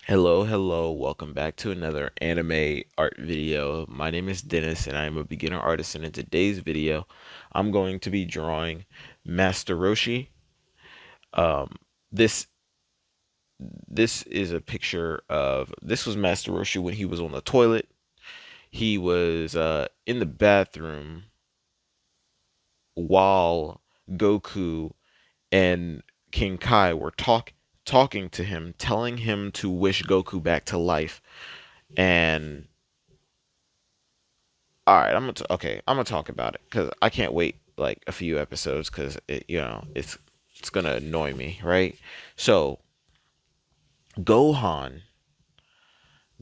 Hello, welcome back to another anime art video. My name is Dennis and I am a beginner artist, and in today's video I'm going to be drawing Master Roshi. Um this this is a picture of this was Master Roshi when he was on the toilet. He was in the bathroom while Goku and King Kai were talking to him, telling him to wish Goku back to life. And all right, I'm gonna talk about it because I can't wait like a few episodes because it's gonna annoy me, right? So Gohan,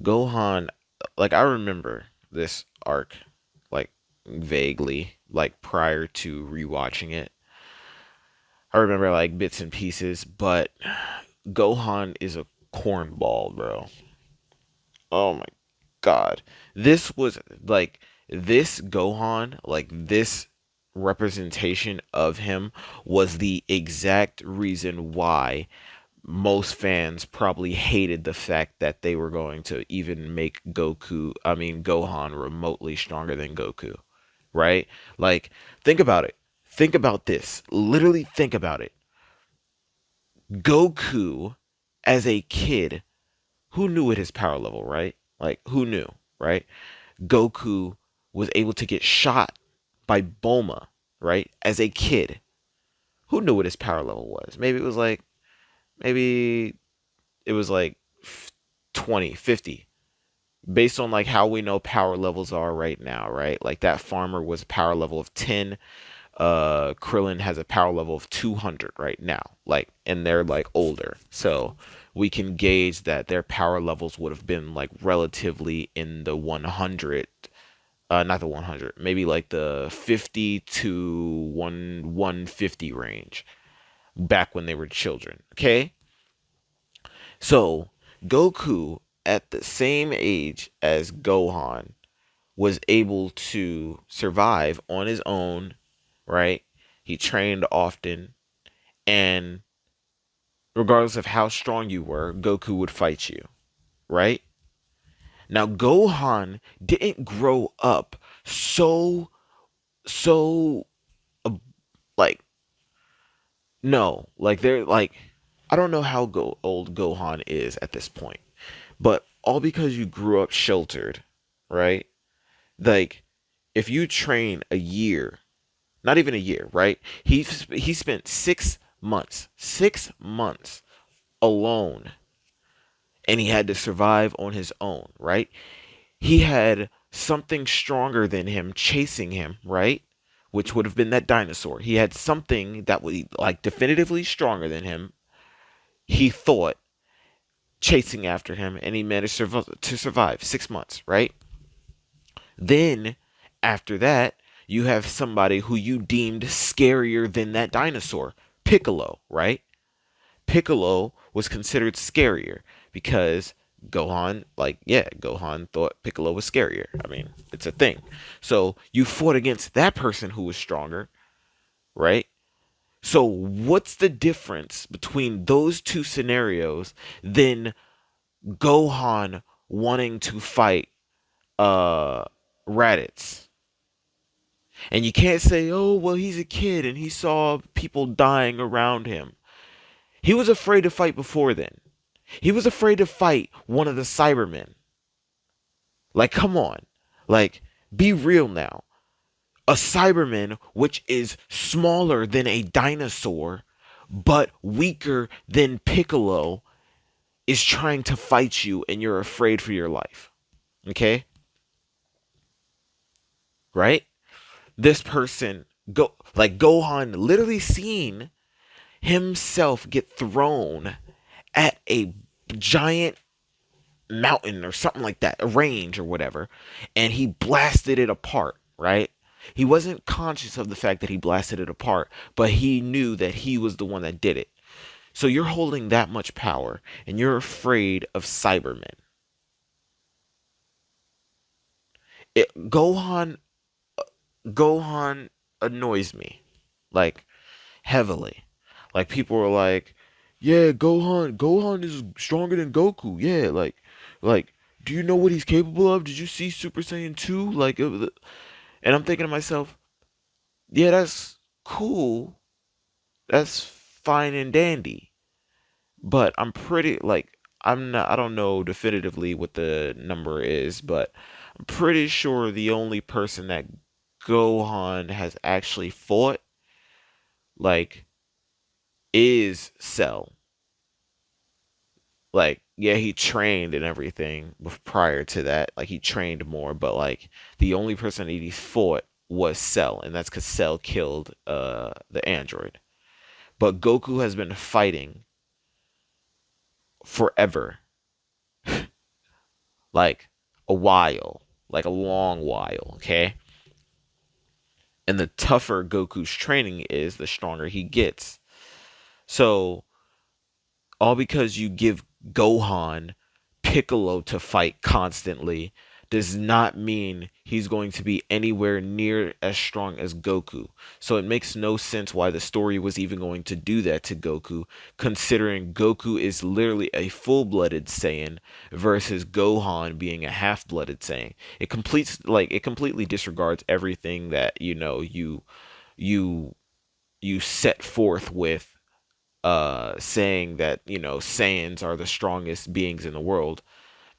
Gohan, like I remember this arc like vaguely, like prior to rewatching it. I remember like bits and pieces, but Gohan is a cornball, bro. Oh my God. This was like this Gohan, like this representation of him was the exact reason why most fans probably hated the fact that they were going to even make Gohan remotely stronger than Goku, right? Like, think about it. Think about this. Literally think about it. Goku, as a kid, who knew at his power level, right? Like, who knew, right? Goku was able to get shot by Bulma, right? As a kid. Who knew what his power level was? Maybe it was like 20, 50. Based on like how we know power levels are right now, right? Like that farmer was a power level of 10. Krillin has a power level of 200 right now. Like, and they're like older. So we can gauge that their power levels would have been like relatively in the 100, not the 100, maybe like the 50 to 150 range back when they were children. Okay? So, Goku at the same age as Gohan was able to survive on his own, right? He trained often, and regardless of how strong you were, Goku would fight you, right? Now, Gohan didn't grow up so like no, like they're like I don't know how old Gohan is at this point, but all because you grew up sheltered, right? Like if you train a year, not even a year, right? He spent 6 months alone, and he had to survive on his own, right? He had something stronger than him chasing him, right? Which would have been that dinosaur. He had something that was like definitively stronger than him. He thought chasing after him, and he managed to survive 6 months, right? Then after that, you have somebody who you deemed scarier than that dinosaur, Piccolo, right? Piccolo was considered scarier because Gohan thought Piccolo was scarier. I mean, it's a thing. So you fought against that person who was stronger, right? So what's the difference between those two scenarios than Gohan wanting to fight uh Raditz? And you can't say, "Oh, well, he's a kid and he saw people dying around him." He was afraid to fight before then. He was afraid to fight one of the Cybermen. Like, come on. Like, be real now. A Cyberman, which is smaller than a dinosaur, but weaker than Piccolo, is trying to fight you and you're afraid for your life. Okay? Right? This person, Gohan, literally seen himself get thrown at a giant mountain or something like that, a range or whatever, and he blasted it apart, right? He wasn't conscious of the fact that he blasted it apart, but he knew that he was the one that did it. So you're holding that much power and you're afraid of Cybermen. Gohan Gohan annoys me like heavily. Like people were like yeah, Gohan is stronger than Goku. Yeah, like, do you know what he's capable of? Did you see Super Saiyan 2? Like, and I'm thinking to myself, yeah, that's cool. That's fine and dandy. But I'm pretty, like, I don't know definitively what the number is, but I'm pretty sure the only person that Gohan has actually fought, like, is Cell. Like, yeah, he trained and everything prior to that. Like, he trained more, but like the only person that he fought was Cell, and that's because Cell killed the android. But Goku has been fighting forever, like a while, like a long while. Okay, and the tougher Goku's training is, the stronger he gets. So all because you give Gohan Piccolo to fight constantly does not mean he's going to be anywhere near as strong as Goku. So it makes no sense why the story was even going to do that to Goku, considering Goku is literally a full-blooded Saiyan versus Gohan being a half-blooded Saiyan. It completely disregards everything that you you set forth with saying that Saiyans are the strongest beings in the world,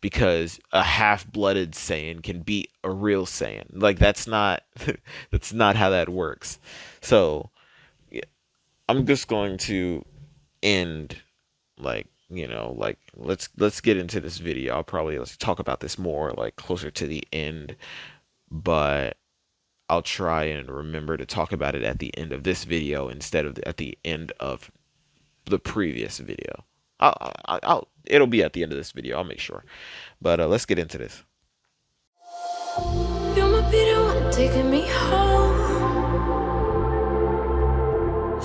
because a half-blooded Saiyan can beat a real Saiyan. Like, that's not that's not how that works. So yeah, I'm just going to end, like, like, let's get into this video. I'll probably, let's talk about this more like closer to the end, but I'll try and remember to talk about it at the end of this video instead of at the end of the previous video. It'll be at the end of this video. I'll make sure. But let's get into this. You might be the one taking me home.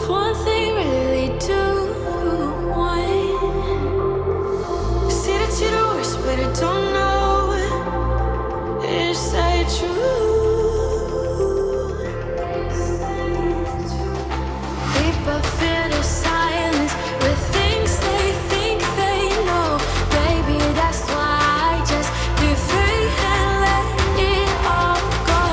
One thing really lead to one. See that you're the worst, but I don't know. Is that true? People fear the silence with things they think they know. Baby, that's why I just be free and let it all go.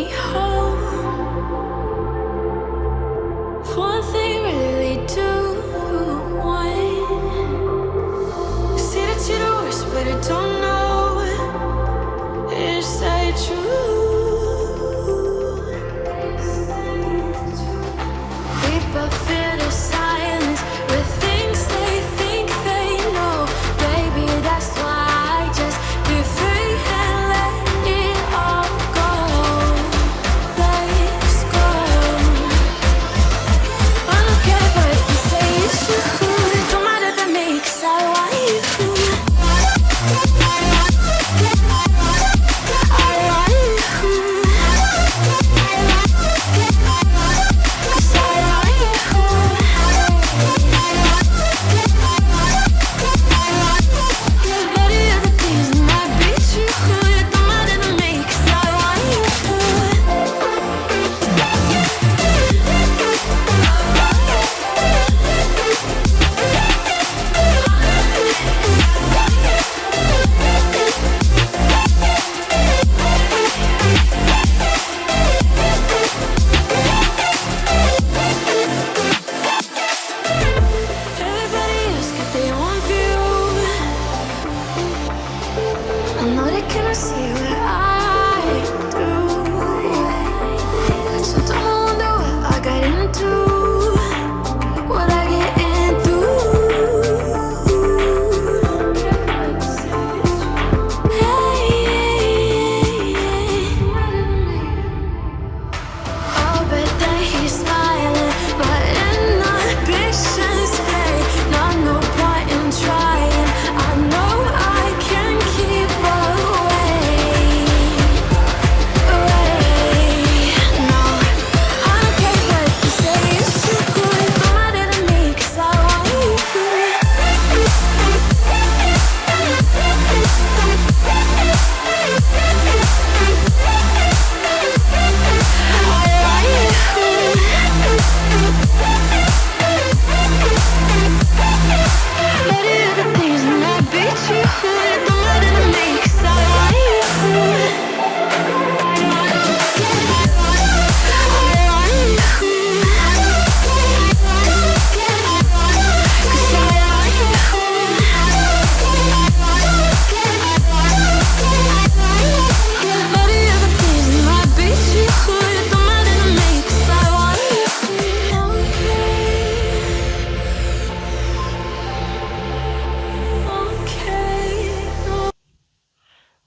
me home. For one thing, really do want. See that you're the worst, but I don't know. Is that true? We both feel the silence with things they think they know. Baby, that's why I just be free and let it all go. Let's go. I don't care what you say, it's true. It don't matter to me, 'cause I want you. Everybody else got their own view. I know they cannot see what I do. So don't wonder what I got into. What I get into. Oh, but then he's smiling, but inhibitions fade. Not no point in trying. I know I can keep away. No, I don't care what you say. It's too cool. It don't matter to me, 'cause I want you.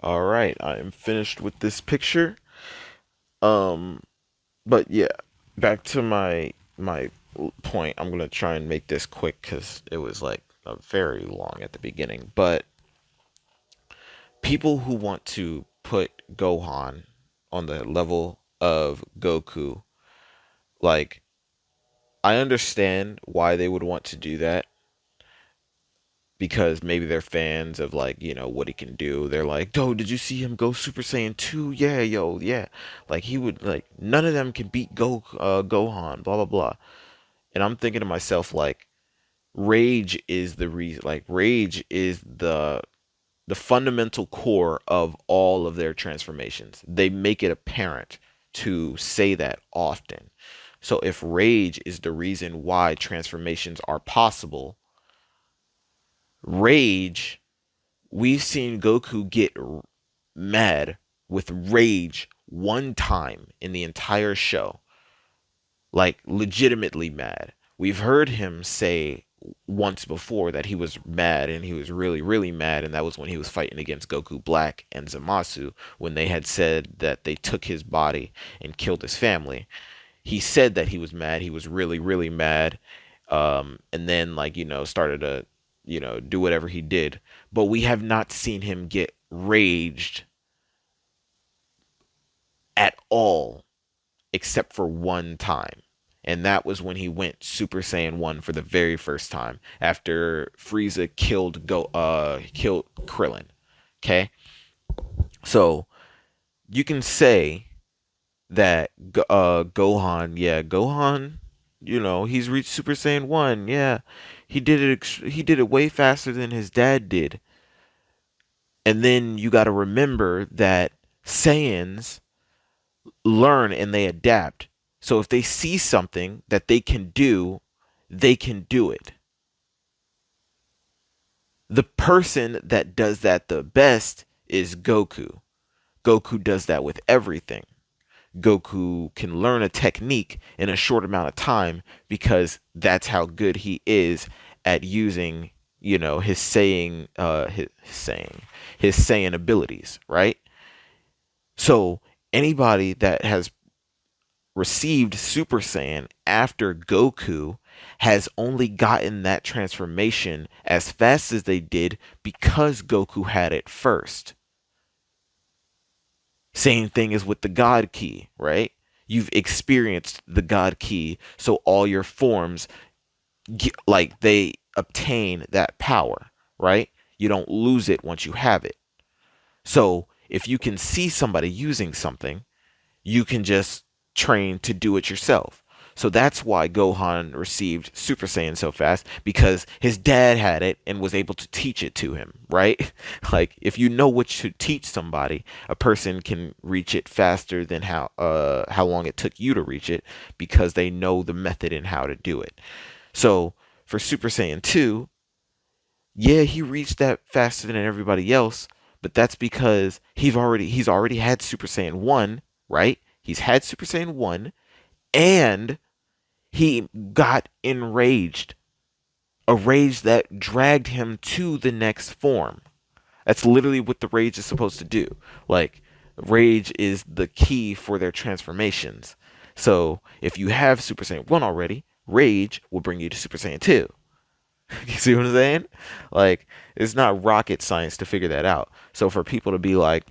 All right, I am finished with this picture. Um, but yeah, back to my point. I'm gonna try and make this quick because it was like very long at the beginning. But people who want to put Gohan on the level of Goku, like I understand why they would want to do that because maybe they're fans of like what he can do. They're like, "Oh, did you see him go Super Saiyan 2? Yeah, yo, yeah." Like he would like none of them can beat Gohan, blah blah blah. And I'm thinking to myself like rage is the reason, like rage is the fundamental core of all of their transformations. They make it apparent to say that often. So if rage is the reason why transformations are possible, rage, we've seen Goku get mad with rage one time in the entire show. Like legitimately mad. We've heard him say once before that he was mad and he was really really mad, and that was when he was fighting against Goku Black and Zamasu when they had said that they took his body and killed his family. He said that he was mad. He was really really mad, and then like started to do whatever he did. But we have not seen him get raged at all except for one time. And that was when he went Super Saiyan 1 for the very first time after Frieza killed Krillin. Okay? So, you can say that Gohan, yeah, Gohan, he's reached Super Saiyan 1. Yeah. He did it way faster than his dad did. And then you got to remember that Saiyans learn and they adapt. So if they see something that they can do it. The person that does that the best is Goku. Goku does that with everything. Goku can learn a technique in a short amount of time because that's how good he is at using, his his Saiyan abilities, right? So anybody that has received Super Saiyan after Goku has only gotten that transformation as fast as they did because Goku had it first. Same thing as with the God Key, right? You've experienced the God Key, so all your forms, like, they obtain that power, right? You don't lose it once you have it. So if you can see somebody using something, you can just train to do it yourself. So that's why Gohan received Super Saiyan so fast, because his dad had it and was able to teach it to him, right? Like, if you know what to teach somebody, a person can reach it faster than how long it took you to reach it, because they know the method and how to do it. So for Super Saiyan 2, yeah, he reached that faster than everybody else, but that's because he's already had Super Saiyan 1, right? He's had Super Saiyan 1, and he got enraged. A rage that dragged him to the next form. That's literally what the rage is supposed to do. Like, rage is the key for their transformations. So if you have Super Saiyan 1 already, rage will bring you to Super Saiyan 2. You see what I'm saying? Like, it's not rocket science to figure that out. So for people to be like,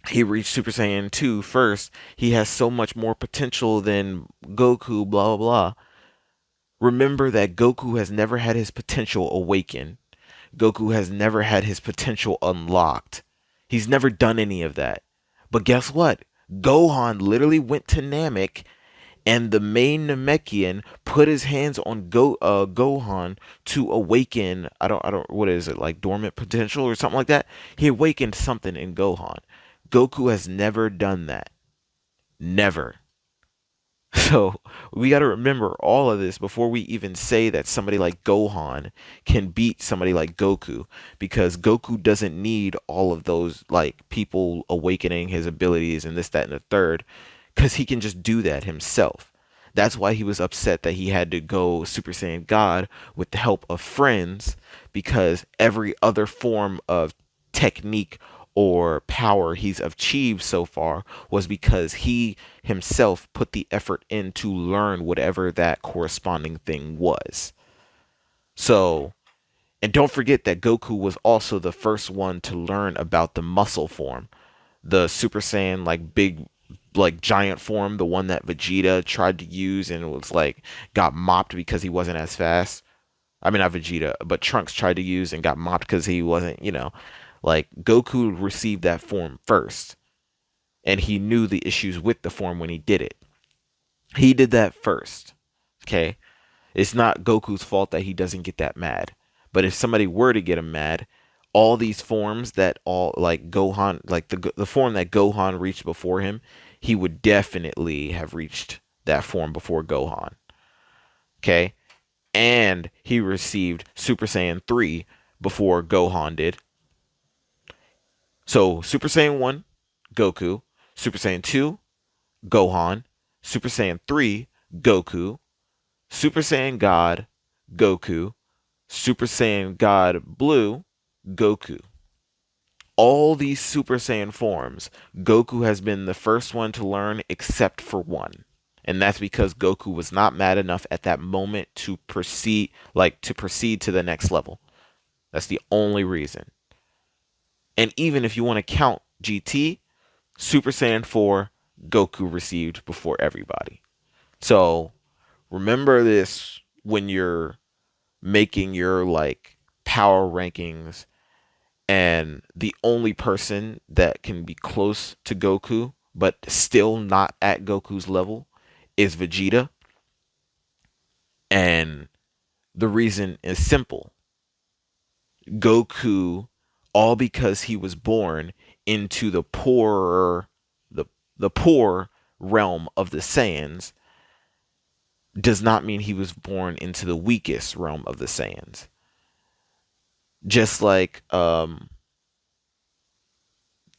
he reached Super Saiyan 2 first, he has so much more potential than Goku, blah, blah, blah. Remember that Goku has never had his potential awakened. Goku has never had his potential unlocked. He's never done any of that. But guess what? Gohan literally went to Namek, and the main Namekian put his hands on Gohan to awaken. What is it, like dormant potential or something like that? He awakened something in Gohan. Goku has never done that. Never. So we got to remember all of this before we even say that somebody like Gohan can beat somebody like Goku, because Goku doesn't need all of those, like, people awakening his abilities and this, that, and the third, because he can just do that himself. That's why he was upset that he had to go Super Saiyan God with the help of friends, because every other form of technique or power he's achieved so far was because he himself put the effort in to learn whatever that corresponding thing was. So, and don't forget that Goku was also the first one to learn about the muscle form, the Super Saiyan, like, big, like, giant form, the one that Vegeta tried to use and was like got mopped because he wasn't as fast. I mean, not Vegeta, but Trunks tried to use and got mopped because he wasn't, like, Goku received that form first, and he knew the issues with the form when he did it. He did that first. Okay? It's not Goku's fault that he doesn't get that mad. But if somebody were to get him mad, all these forms that all, like, Gohan, like the form that Gohan reached before him, he would definitely have reached that form before Gohan. Okay? And he received Super Saiyan 3 before Gohan did. So Super Saiyan 1, Goku. Super Saiyan 2, Gohan. Super Saiyan 3, Goku. Super Saiyan God, Goku. Super Saiyan God Blue, Goku. All these Super Saiyan forms, Goku has been the first one to learn except for one. And that's because Goku was not mad enough at that moment to proceed to the next level. That's the only reason. And even if you want to count GT, Super Saiyan 4, Goku received before everybody. So remember this when you're making your, like, power rankings, and the only person that can be close to Goku but still not at Goku's level is Vegeta. And the reason is simple. Goku, all because he was born into the poorer, the poor realm of the Saiyans does not mean he was born into the weakest realm of the Saiyans. Just like uh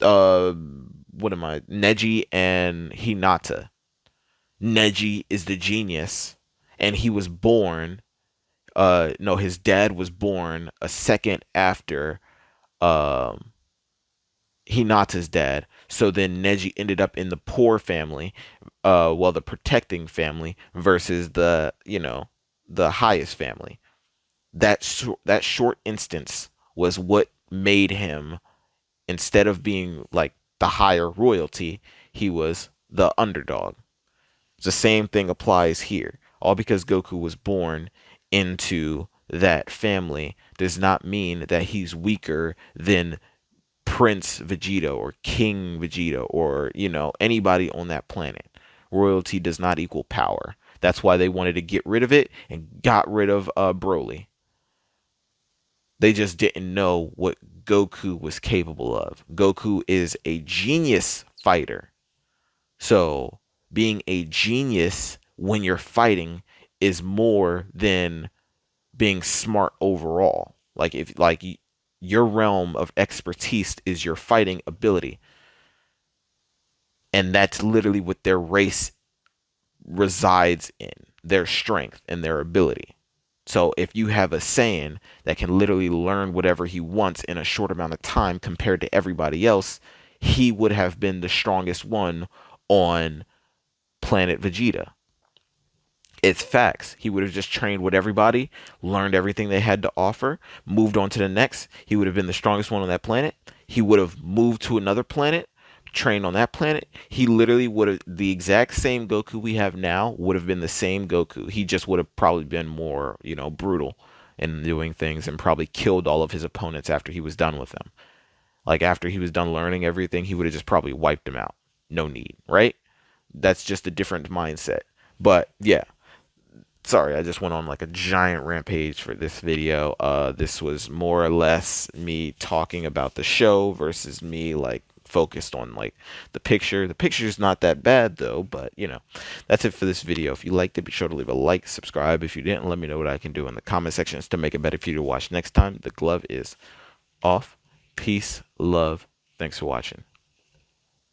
what am I? Neji and Hinata. Neji is the genius, and he was born no, his dad was born a second after um Hinata's dad. So then Neji ended up in the poor family, well, the protecting family versus the, the highest family. That short instance was what made him, instead of being like the higher royalty, he was the underdog. The same thing applies here. All because Goku was born into that family does not mean that he's weaker than Prince Vegeta or King Vegeta or, anybody on that planet. Royalty does not equal power. That's why they wanted to get rid of it and got rid of Broly. They just didn't know what Goku was capable of. Goku is a genius fighter. So, being a genius when you're fighting is more than being smart overall. Like if like your realm of expertise is your fighting ability, and that's literally what their race resides in, their strength and their ability. So if you have a Saiyan that can literally learn whatever he wants in a short amount of time compared to everybody else, he would have been the strongest one on planet Vegeta. It's facts. He would have just trained with everybody, learned everything they had to offer, moved on to the next. He would have been the strongest one on that planet. He would have moved to another planet, trained on that planet. He literally would have, the exact same Goku we have now would have been the same Goku. He just would have probably been more, brutal in doing things and probably killed all of his opponents after he was done with them. Like after he was done learning everything, he would have just probably wiped them out. No need, right? That's just a different mindset. But yeah, sorry, I just went on like a giant rampage for this video. This was more or less me talking about the show versus me like focused on like the picture. The picture's not that bad though, but that's it for this video. If you liked it, be sure to leave a like, subscribe. If you didn't, let me know what I can do in the comment sections to make it better for you to watch next time. The glove is off. Peace, love. Thanks for watching.